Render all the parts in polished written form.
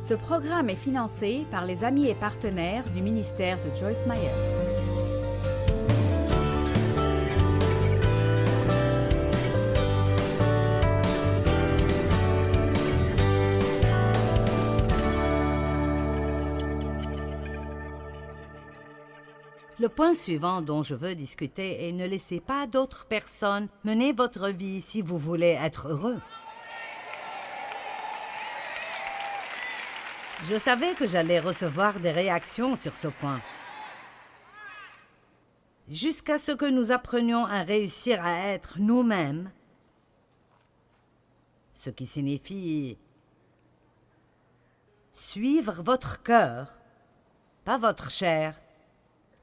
Ce programme est financé par les amis et partenaires du ministère de Joyce Meyer. Le point suivant dont je veux discuter est ne laissez pas d'autres personnes mener votre vie si vous voulez être heureux. Je savais que j'allais recevoir des réactions sur ce point. Jusqu'à ce que nous apprenions à réussir à être nous-mêmes, ce qui signifie suivre votre cœur, pas votre chair,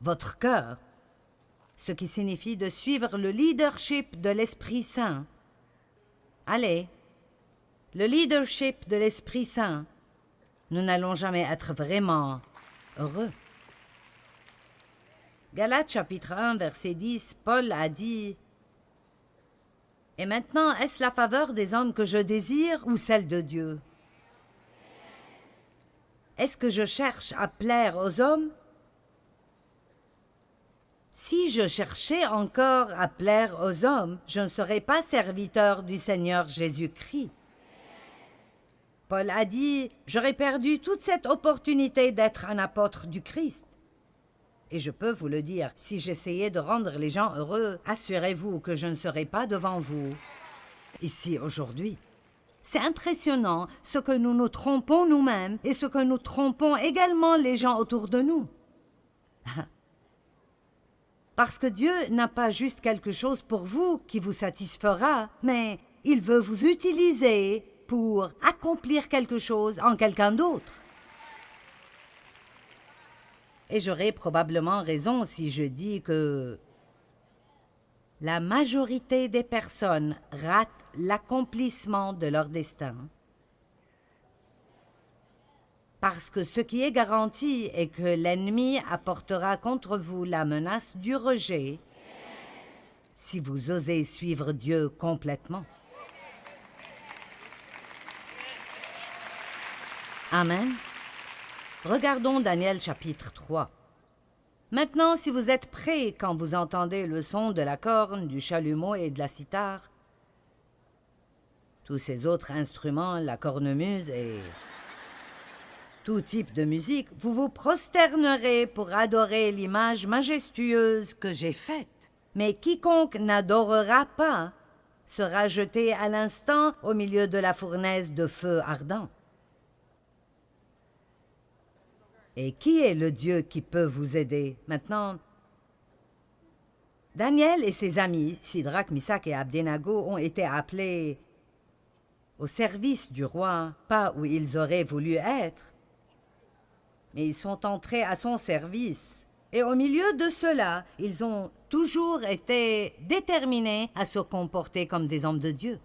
votre cœur, ce qui signifie de suivre le leadership de l'Esprit Saint. Allez, le leadership de l'Esprit Saint, nous n'allons jamais être vraiment heureux. Galates chapitre 1, verset 10, Paul a dit « Et maintenant, est-ce la faveur des hommes que je désire ou celle de Dieu? Est-ce que je cherche à plaire aux hommes? Si je cherchais encore à plaire aux hommes, je ne serais pas serviteur du Seigneur Jésus-Christ. » Paul a dit « J'aurais perdu toute cette opportunité d'être un apôtre du Christ. » Et je peux vous le dire, si j'essayais de rendre les gens heureux, assurez-vous que je ne serais pas devant vous, ici aujourd'hui. C'est impressionnant ce que nous nous trompons nous-mêmes et ce que nous trompons également les gens autour de nous. Parce que Dieu n'a pas juste quelque chose pour vous qui vous satisfera, mais il veut vous utiliser pour accomplir quelque chose en quelqu'un d'autre. Et j'aurai probablement raison si je dis que la majorité des personnes ratent l'accomplissement de leur destin. Parce que ce qui est garanti est que l'ennemi apportera contre vous la menace du rejet si vous osez suivre Dieu complètement. Amen. Regardons Daniel chapitre 3. Maintenant, si vous êtes prêts quand vous entendez le son de la corne, du chalumeau et de la cithare, tous ces autres instruments, la cornemuse et tout type de musique, vous vous prosternerez pour adorer l'image majestueuse que j'ai faite. Mais quiconque n'adorera pas sera jeté à l'instant au milieu de la fournaise de feu ardent. Et qui est le Dieu qui peut vous aider? Maintenant, Daniel et ses amis, Sidrac, Misach et Abdenago, ont été appelés au service du roi, pas où ils auraient voulu être, mais ils sont entrés à son service. Et au milieu de cela, ils ont toujours été déterminés à se comporter comme des hommes de Dieu.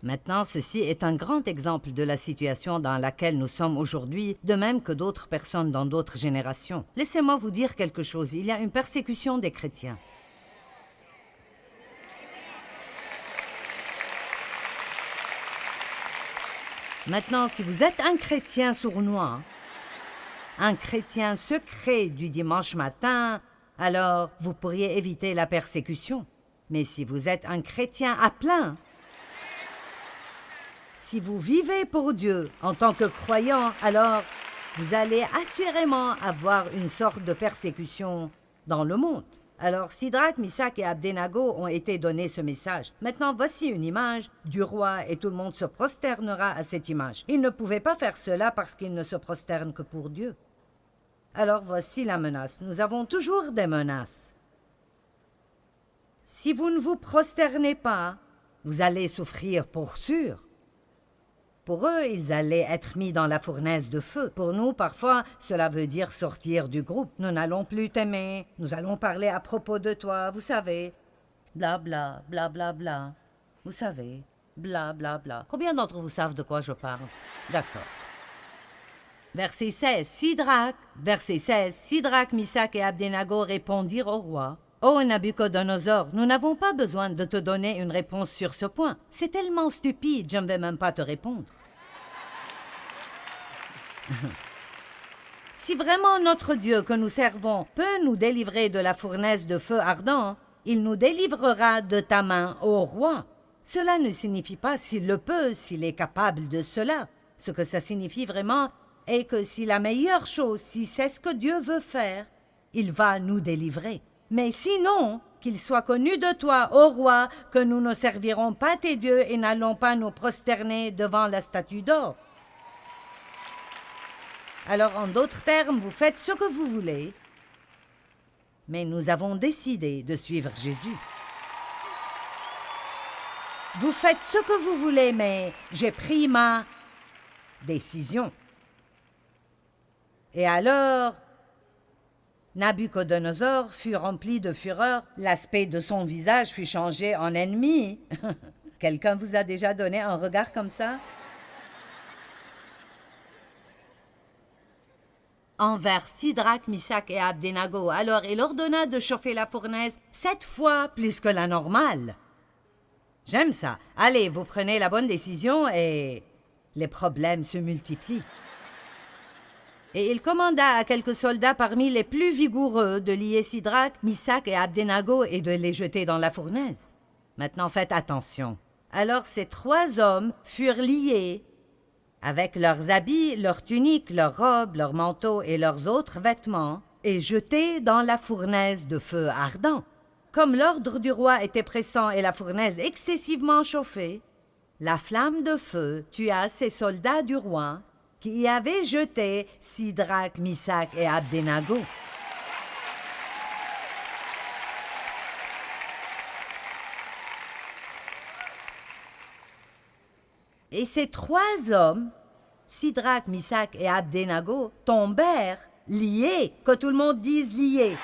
Maintenant, ceci est un grand exemple de la situation dans laquelle nous sommes aujourd'hui, de même que d'autres personnes dans d'autres générations. Laissez-moi vous dire quelque chose. Il y a une persécution des chrétiens. Maintenant, si vous êtes un chrétien sournois, un chrétien secret du dimanche matin, alors vous pourriez éviter la persécution. Mais si vous êtes un chrétien à plein, si vous vivez pour Dieu en tant que croyant, alors vous allez assurément avoir une sorte de persécution dans le monde. Alors Sidrac, Misach et Abdenago ont été donnés ce message. Maintenant, voici une image du roi et tout le monde se prosternera à cette image. Ils ne pouvaient pas faire cela parce qu'ils ne se prosternent que pour Dieu. Alors voici la menace. Nous avons toujours des menaces. Si vous ne vous prosternez pas, vous allez souffrir pour sûr. Pour eux, ils allaient être mis dans la fournaise de feu. Pour nous, parfois, cela veut dire sortir du groupe. Nous n'allons plus t'aimer. Nous allons parler à propos de toi, vous savez. Bla bla, bla bla bla. Vous savez, bla bla bla. Combien d'entre vous savent de quoi je parle? D'accord. Verset 16, Sidrac, Misach et Abdenago répondirent au roi. « Ô Nabuchodonosor, nous n'avons pas besoin de te donner une réponse sur ce point. C'est tellement stupide, je ne vais même pas te répondre. Si vraiment notre Dieu que nous servons peut nous délivrer de la fournaise de feu ardent, il nous délivrera de ta main, ô roi. Cela ne signifie pas s'il le peut, s'il est capable de cela. Ce que ça signifie vraiment est que si la meilleure chose, si c'est ce que Dieu veut faire, il va nous délivrer. Mais sinon, qu'il soit connu de toi, ô roi, que nous ne servirons pas tes dieux et n'allons pas nous prosterner devant la statue d'or. Alors, en d'autres termes, vous faites ce que vous voulez, mais nous avons décidé de suivre Jésus. Vous faites ce que vous voulez, mais j'ai pris ma décision. Et alors, Nabuchodonosor fut rempli de fureur, l'aspect de son visage fut changé en ennemi. Quelqu'un vous a déjà donné un regard comme ça? Envers Sidrac, Misac et Abdenago. Alors il ordonna de chauffer la fournaise 7 fois plus que la normale. J'aime ça. Allez, vous prenez la bonne décision et les problèmes se multiplient. Et il commanda à quelques soldats parmi les plus vigoureux de lier Sidrac, Misac et Abdenago et de les jeter dans la fournaise. Maintenant faites attention. Alors ces 3 hommes furent liés avec leurs habits, leurs tuniques, leurs robes, leurs manteaux et leurs autres vêtements, et jetés dans la fournaise de feu ardent. Comme l'ordre du roi était pressant et la fournaise excessivement chauffée, la flamme de feu tua ces soldats du roi qui y avaient jeté Sidrac, Misac et Abdenago. Et ces 3 hommes, Sidrac, Misac et Abdenago, tombèrent liés, que tout le monde dise liés.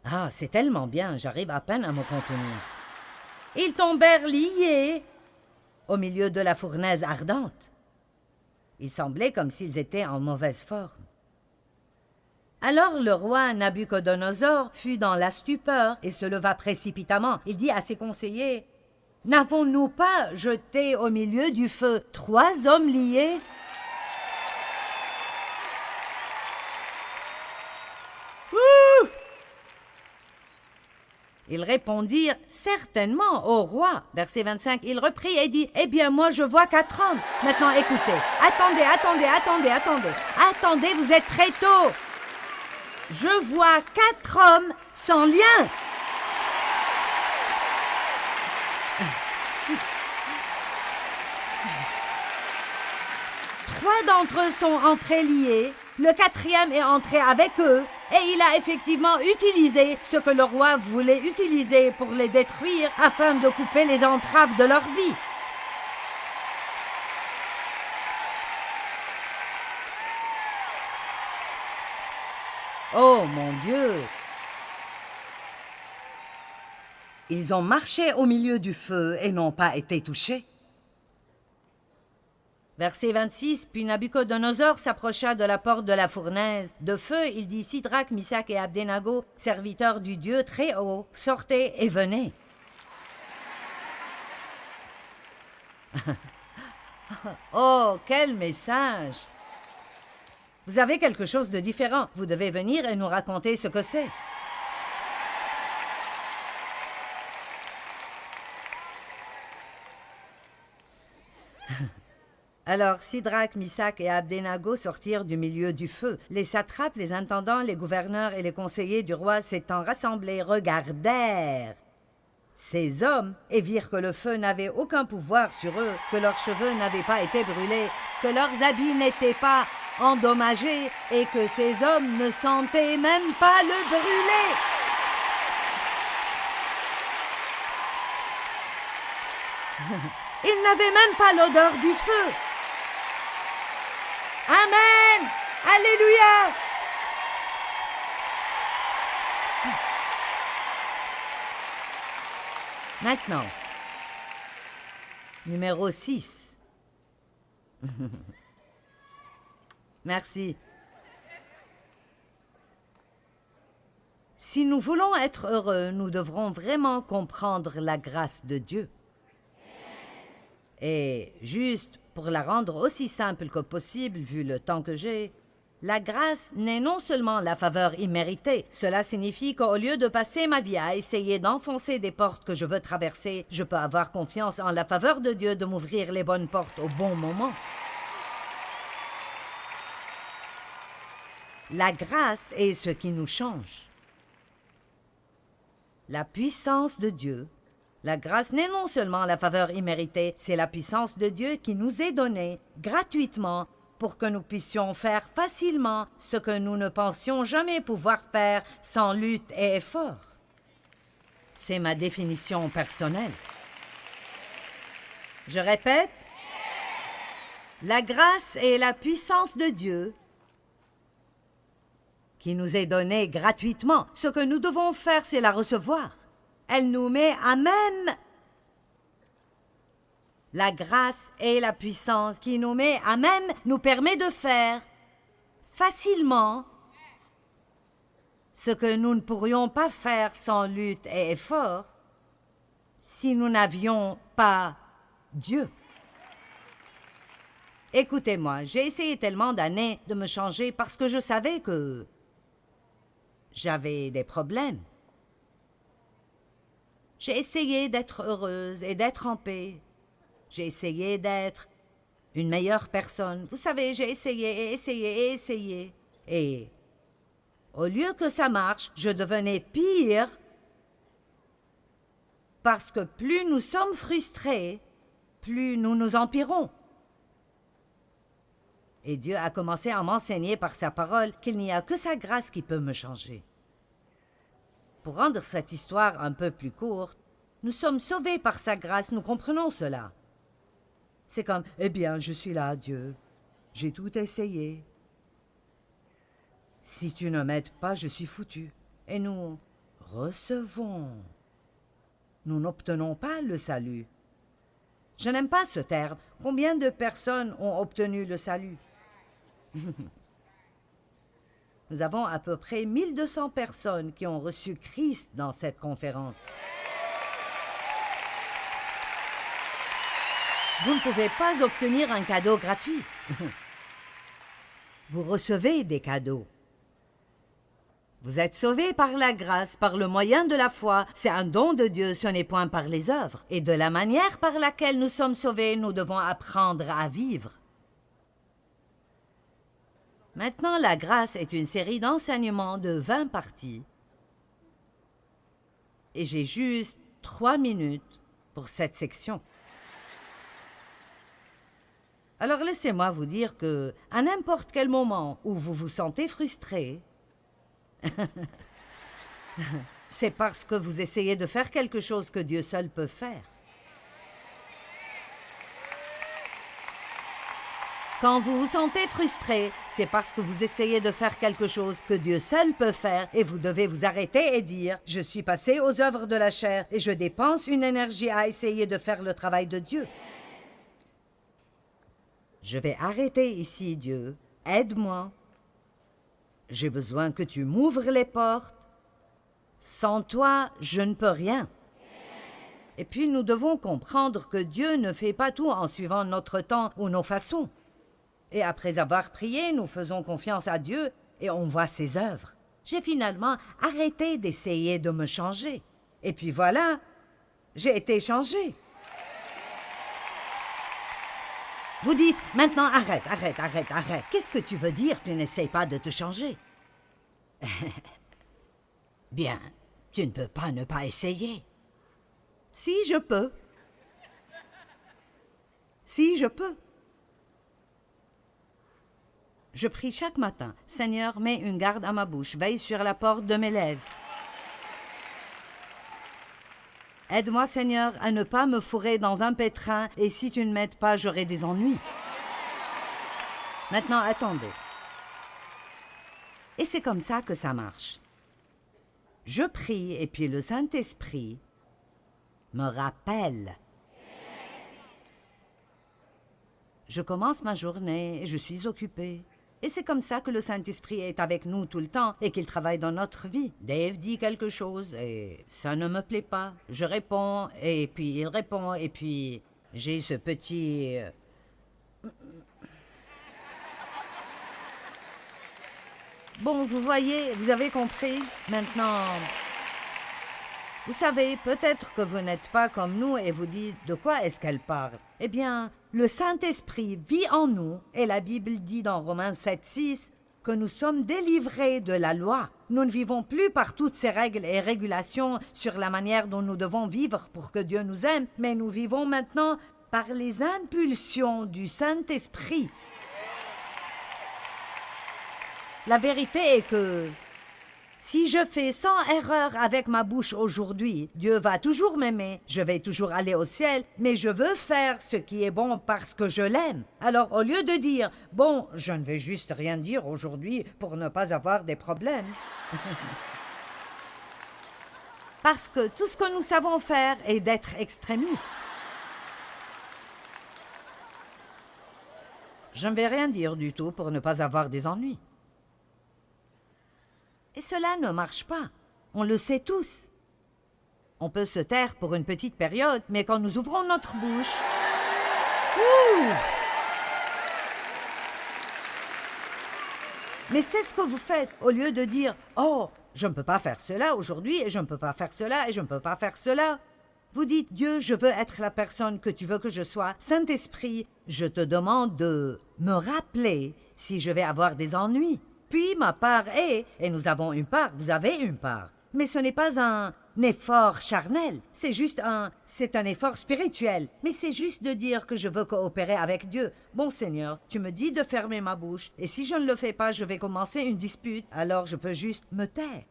Ah, c'est tellement bien, j'arrive à peine à me contenir. Ils tombèrent liés au milieu de la fournaise ardente. Il semblait comme s'ils étaient en mauvaise forme. Alors le roi Nabuchodonosor fut dans la stupeur et se leva précipitamment. Il dit à ses conseillers: « N'avons-nous pas jeté au milieu du feu 3 hommes liés ?» Ouh! Ils répondirent « Certainement, ô roi !» Verset 25, il reprit et dit « Eh bien, moi, je vois 4 hommes. Maintenant, écoutez. Attendez, vous êtes très tôt. Je vois 4 hommes sans lien. » Trois d'entre eux sont entrés liés, le 4e est entré avec eux, et il a effectivement utilisé ce que le roi voulait utiliser pour les détruire afin de couper les entraves de leur vie. Oh mon Dieu! Ils ont marché au milieu du feu et n'ont pas été touchés. Verset 26, puis Nabuchodonosor s'approcha de la porte de la fournaise. De feu, il dit: Sidrac, Misac et Abdenago, serviteurs du Dieu très haut, sortez et venez. Oh, quel message! Vous avez quelque chose de différent. Vous devez venir et nous raconter ce que c'est. Alors Sidrac, Misac et Abdenago sortirent du milieu du feu. Les satrapes, les intendants, les gouverneurs et les conseillers du roi s'étant rassemblés regardèrent ces hommes et virent que le feu n'avait aucun pouvoir sur eux, que leurs cheveux n'avaient pas été brûlés, que leurs habits n'étaient pas endommagés et que ces hommes ne sentaient même pas le brûler. Ils n'avaient même pas l'odeur du feu. Amen! Alléluia! Maintenant, numéro 6. Merci. Si nous voulons être heureux, nous devrons vraiment comprendre la grâce de Dieu. Et juste pour la rendre aussi simple que possible, vu le temps que j'ai, la grâce n'est non seulement la faveur imméritée, cela signifie qu'au lieu de passer ma vie à essayer d'enfoncer des portes que je veux traverser, je peux avoir confiance en la faveur de Dieu de m'ouvrir les bonnes portes au bon moment. La grâce est ce qui nous change. La puissance de Dieu. La grâce n'est non seulement la faveur imméritée, c'est la puissance de Dieu qui nous est donnée gratuitement pour que nous puissions faire facilement ce que nous ne pensions jamais pouvoir faire sans lutte et effort. C'est ma définition personnelle. Je répète, la grâce est la puissance de Dieu qui nous est donnée gratuitement. Ce que nous devons faire, c'est la recevoir. Elle nous met à même. La grâce et la puissance qui nous met à même nous permet de faire facilement ce que nous ne pourrions pas faire sans lutte et effort si nous n'avions pas Dieu. Écoutez-moi, j'ai essayé tellement d'années de me changer parce que je savais que j'avais des problèmes. J'ai essayé d'être heureuse et d'être en paix. J'ai essayé d'être une meilleure personne. Vous savez, j'ai essayé et essayé et essayé. Et au lieu que ça marche, je devenais pire parce que plus nous sommes frustrés, plus nous nous empirons. Et Dieu a commencé à m'enseigner par sa parole qu'il n'y a que sa grâce qui peut me changer. Pour rendre cette histoire un peu plus courte, nous sommes sauvés par sa grâce, nous comprenons cela. C'est comme, eh bien, je suis là, Dieu. J'ai tout essayé. Si tu ne m'aides pas, je suis foutu. Et nous recevons. Nous n'obtenons pas le salut. Je n'aime pas ce terme. Combien de personnes ont obtenu le salut? Nous avons à peu près 1200 personnes qui ont reçu Christ dans cette conférence. Vous ne pouvez pas obtenir un cadeau gratuit. Vous recevez des cadeaux. Vous êtes sauvés par la grâce, par le moyen de la foi. C'est un don de Dieu, ce n'est point par les œuvres. Et de la manière par laquelle nous sommes sauvés, nous devons apprendre à vivre. Maintenant, la grâce est une série d'enseignements de 20 parties. Et j'ai juste 3 minutes pour cette section. Alors laissez-moi vous dire que, à n'importe quel moment où vous vous sentez frustré, c'est parce que vous essayez de faire quelque chose que Dieu seul peut faire. Quand vous vous sentez frustré, c'est parce que vous essayez de faire quelque chose que Dieu seul peut faire et vous devez vous arrêter et dire « Je suis passé aux œuvres de la chair et je dépense une énergie à essayer de faire le travail de Dieu. Je vais arrêter ici, Dieu. Aide-moi. J'ai besoin que tu m'ouvres les portes. Sans toi, je ne peux rien. » Et puis nous devons comprendre que Dieu ne fait pas tout en suivant notre temps ou nos façons. Et après avoir prié, nous faisons confiance à Dieu et on voit ses œuvres. J'ai finalement arrêté d'essayer de me changer. Et puis voilà, j'ai été changée. Vous dites, maintenant arrête. Qu'est-ce que tu veux dire, tu n'essayes pas de te changer? Bien, tu ne peux pas ne pas essayer. Si, je peux. Si, je peux. Je prie chaque matin. Seigneur, mets une garde à ma bouche, veille sur la porte de mes lèvres. Aide-moi, Seigneur, à ne pas me fourrer dans un pétrin, et si tu ne m'aides pas, j'aurai des ennuis. Maintenant, attendez. Et c'est comme ça que ça marche. Je prie, et puis le Saint-Esprit me rappelle. Je commence ma journée, et je suis occupée. Et c'est comme ça que le Saint-Esprit est avec nous tout le temps et qu'il travaille dans notre vie. Dave dit quelque chose et ça ne me plaît pas. Je réponds et puis il répond et puis J'ai ce petit... Bon, vous voyez, vous avez compris. Maintenant, vous savez, peut-être que vous n'êtes pas comme nous et vous dites de quoi est-ce qu'elle parle. Eh bien, le Saint-Esprit vit en nous et la Bible dit dans Romains 7,6 que nous sommes délivrés de la loi. Nous ne vivons plus par toutes ces règles et régulations sur la manière dont nous devons vivre pour que Dieu nous aime, mais nous vivons maintenant par les impulsions du Saint-Esprit. La vérité est que si je fais 100 erreurs avec ma bouche aujourd'hui, Dieu va toujours m'aimer, je vais toujours aller au ciel, mais je veux faire ce qui est bon parce que je l'aime. Alors au lieu de dire « Bon, je ne vais juste rien dire aujourd'hui pour ne pas avoir des problèmes. » Parce que tout ce que nous savons faire est d'être extrémistes. Je ne vais rien dire du tout pour ne pas avoir des ennuis. Et cela ne marche pas. On le sait tous. On peut se taire pour une petite période, mais quand nous ouvrons notre bouche... Ouh! Mais c'est ce que vous faites, au lieu de dire « Oh, je ne peux pas faire cela aujourd'hui, et je ne peux pas faire cela, et je ne peux pas faire cela. » Vous dites « Dieu, je veux être la personne que tu veux que je sois. Saint-Esprit, je te demande de me rappeler si je vais avoir des ennuis. » Puis ma part est, et nous avons une part, vous avez une part. Mais ce n'est pas un effort charnel, c'est un effort spirituel. Mais c'est juste de dire que je veux coopérer avec Dieu. Bon Seigneur, tu me dis de fermer ma bouche, et si je ne le fais pas, je vais commencer une dispute, alors je peux juste me taire.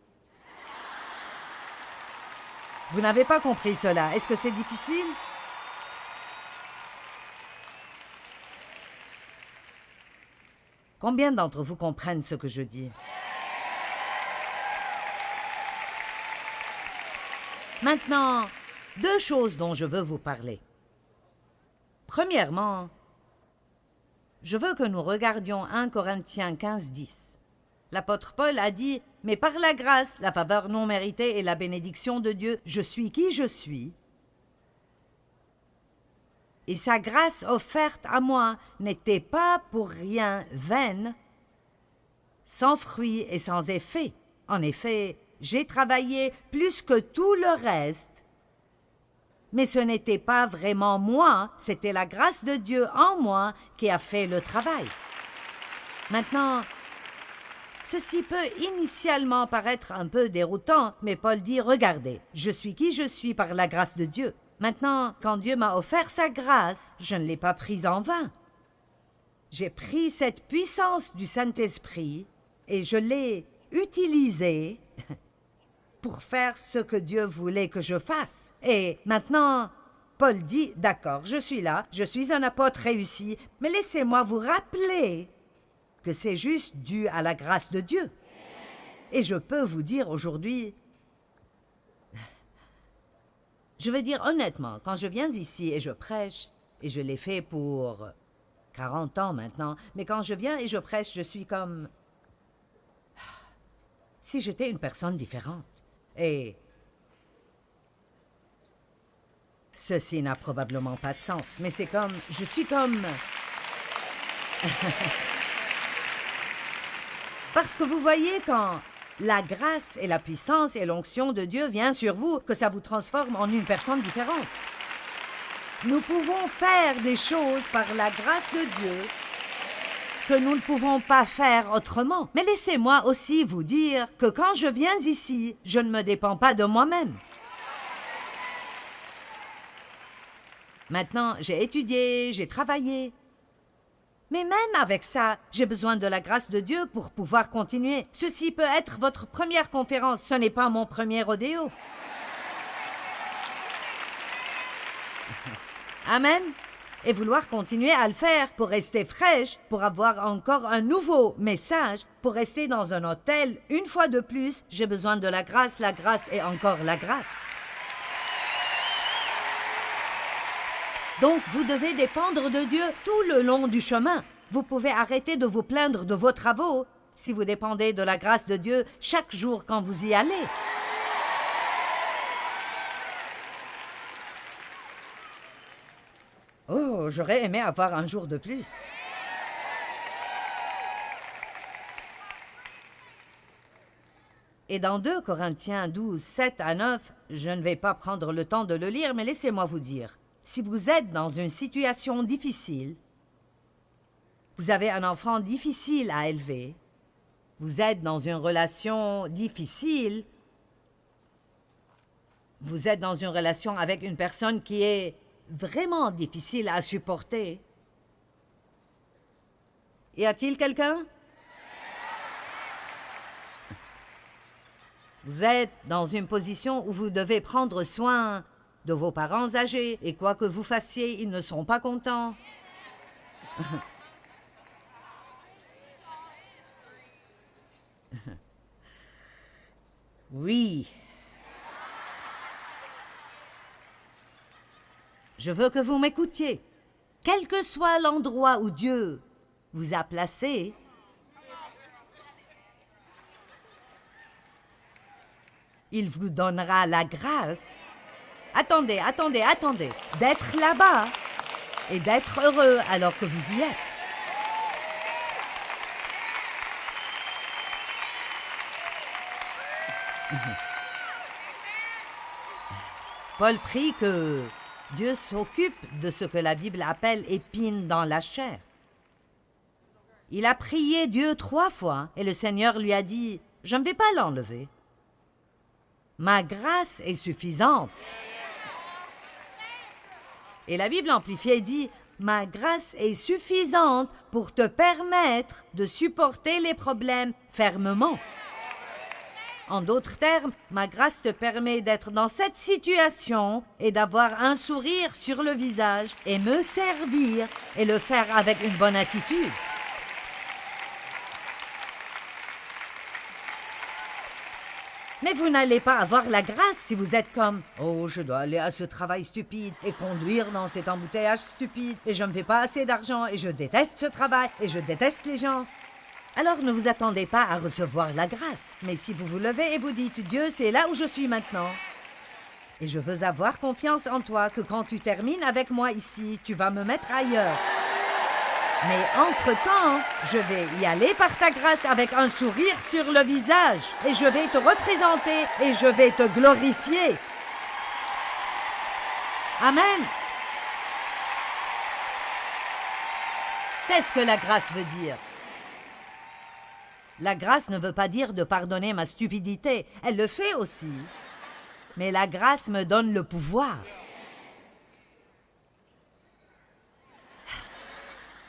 Vous n'avez pas compris cela, est-ce que c'est difficile? Combien d'entre vous comprennent ce que je dis? Maintenant, 2 choses dont je veux vous parler. Premièrement, je veux que nous regardions 1 Corinthiens 15:10. L'apôtre Paul a dit « Mais par la grâce, la faveur non méritée et la bénédiction de Dieu, je suis qui je suis. » Et sa grâce offerte à moi n'était pas pour rien vaine, sans fruit et sans effet. En effet, j'ai travaillé plus que tout le reste, mais ce n'était pas vraiment moi, c'était la grâce de Dieu en moi qui a fait le travail. Maintenant, ceci peut initialement paraître un peu déroutant, mais Paul dit « Regardez, je suis qui je suis par la grâce de Dieu. » Maintenant, quand Dieu m'a offert sa grâce, je ne l'ai pas prise en vain. J'ai pris cette puissance du Saint-Esprit et je l'ai utilisée pour faire ce que Dieu voulait que je fasse. Et maintenant, Paul dit, d'accord, je suis là, je suis un apôtre réussi, mais laissez-moi vous rappeler que c'est juste dû à la grâce de Dieu. Et je peux vous dire aujourd'hui... Je veux dire honnêtement, quand je viens ici et je prêche, et je l'ai fait pour 40 ans maintenant, mais quand je viens et je prêche, je suis comme... si j'étais une personne différente. Et... ceci n'a probablement pas de sens, mais c'est comme... je suis comme... Parce que vous voyez, quand la grâce et la puissance et l'onction de Dieu viennent sur vous, que ça vous transforme en une personne différente. Nous pouvons faire des choses par la grâce de Dieu que nous ne pouvons pas faire autrement. Mais laissez-moi aussi vous dire que quand je viens ici, je ne me dépends pas de moi-même. Maintenant, j'ai étudié, j'ai travaillé. Mais même avec ça, j'ai besoin de la grâce de Dieu pour pouvoir continuer. Ceci peut être votre première conférence, ce n'est pas mon premier rodéo. Amen. Et vouloir continuer à le faire pour rester fraîche, pour avoir encore un nouveau message, pour rester dans un hôtel, une fois de plus, j'ai besoin de la grâce et encore la grâce. Donc, vous devez dépendre de Dieu tout le long du chemin. Vous pouvez arrêter de vous plaindre de vos travaux si vous dépendez de la grâce de Dieu chaque jour quand vous y allez. Oh, j'aurais aimé avoir un jour de plus. Et dans 2 Corinthiens 12, 7 à 9, je ne vais pas prendre le temps de le lire, mais laissez-moi vous dire. Si vous êtes dans une situation difficile, vous avez un enfant difficile à élever, vous êtes dans une relation difficile, vous êtes dans une relation avec une personne qui est vraiment difficile à supporter. Y a-t-il quelqu'un? Vous êtes dans une position où vous devez prendre soin de vos parents âgés, et quoi que vous fassiez, ils ne sont pas contents. Oui. Je veux que vous m'écoutiez. Quel que soit l'endroit où Dieu vous a placé, il vous donnera la grâce. Attendez, d'être là-bas et d'être heureux alors que vous y êtes. Paul prie que Dieu s'occupe de ce que la Bible appelle épine dans la chair. Il a prié Dieu 3 fois et le Seigneur lui a dit « Je ne vais pas l'enlever. Ma grâce est suffisante. » Et la Bible amplifiée dit « Ma grâce est suffisante pour te permettre de supporter les problèmes fermement. » En d'autres termes, ma grâce te permet d'être dans cette situation et d'avoir un sourire sur le visage et me servir et le faire avec une bonne attitude. Mais vous n'allez pas avoir la grâce si vous êtes comme « Oh, je dois aller à ce travail stupide et conduire dans cet embouteillage stupide et je ne fais pas assez d'argent et je déteste ce travail et je déteste les gens. » Alors ne vous attendez pas à recevoir la grâce. Mais si vous vous levez et vous dites « Dieu, c'est là où je suis maintenant. Et je veux avoir confiance en toi que quand tu termines avec moi ici, tu vas me mettre ailleurs. Mais entre-temps, je vais y aller par ta grâce avec un sourire sur le visage. Et je vais te représenter et je vais te glorifier. » Amen. C'est ce que la grâce veut dire. La grâce ne veut pas dire de pardonner ma stupidité. Elle le fait aussi. Mais la grâce me donne le pouvoir.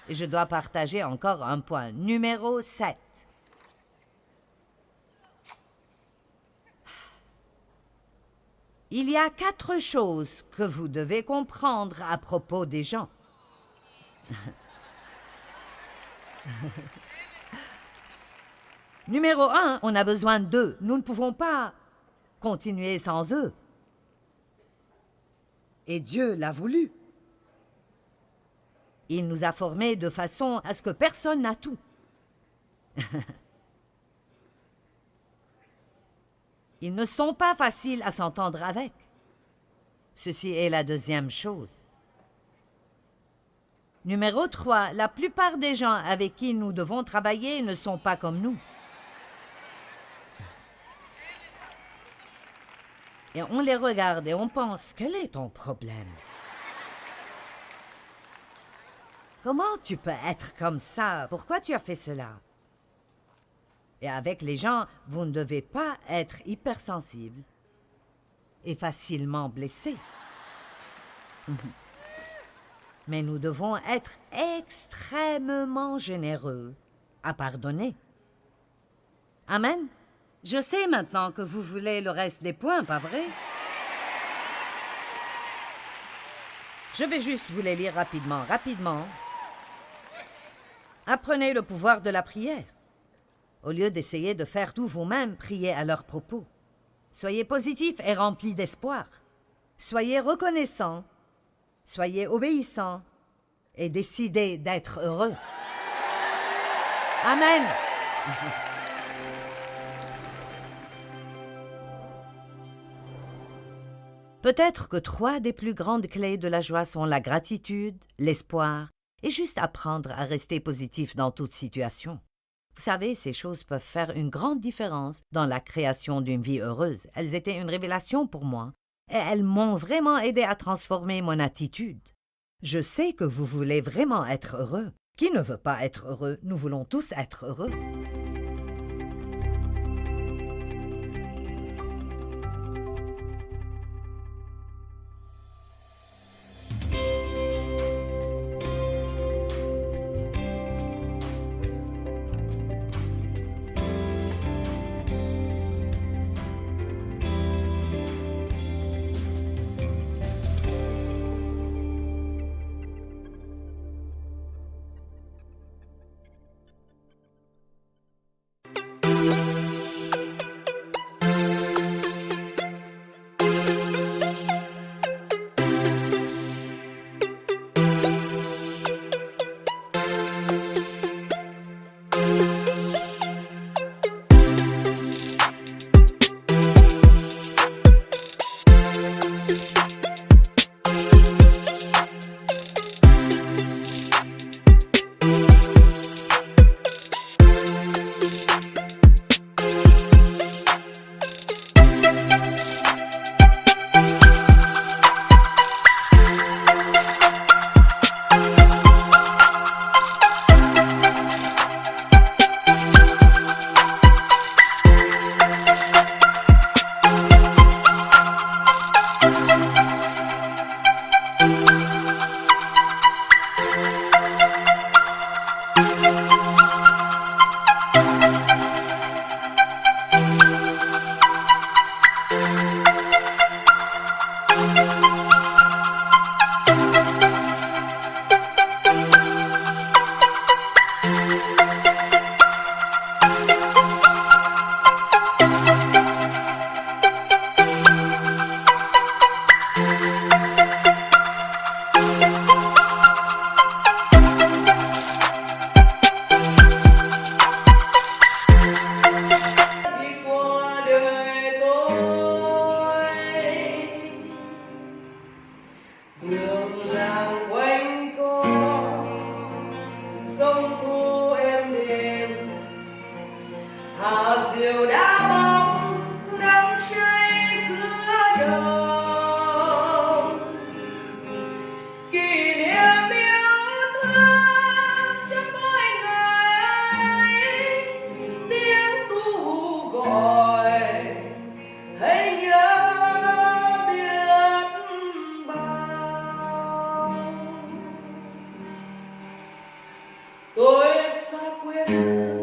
Et je dois partager encore un point. Numéro 7. Il y a 4 choses que vous devez comprendre à propos des gens. Numéro 1, on a besoin d'eux. Nous ne pouvons pas continuer sans eux. Et Dieu l'a voulu. Il nous a formés de façon à ce que personne n'a tout. Ils ne sont pas faciles à s'entendre avec. Ceci est la 2e chose. Numéro 3, la plupart des gens avec qui nous devons travailler ne sont pas comme nous. Et on les regarde et on pense, quel est ton problème? Comment tu peux être comme ça? Pourquoi tu as fait cela? Et avec les gens, vous ne devez pas être hypersensible et facilement blessé. Mais nous devons être extrêmement généreux à pardonner. Amen. Je sais maintenant que vous voulez le reste des points, pas vrai? Je vais juste vous les lire rapidement. Apprenez le pouvoir de la prière. Au lieu d'essayer de faire tout vous-même, priez à leur propos. Soyez positifs et remplis d'espoir. Soyez reconnaissants. Soyez obéissants. Et décidez d'être heureux. Amen. Peut-être que 3 des plus grandes clés de la joie sont la gratitude, l'espoir et juste apprendre à rester positif dans toute situation. Vous savez, ces choses peuvent faire une grande différence dans la création d'une vie heureuse. Elles étaient une révélation pour moi et elles m'ont vraiment aidé à transformer mon attitude. Je sais que vous voulez vraiment être heureux. Qui ne veut pas être heureux? Nous voulons tous être heureux. Tôi xa quê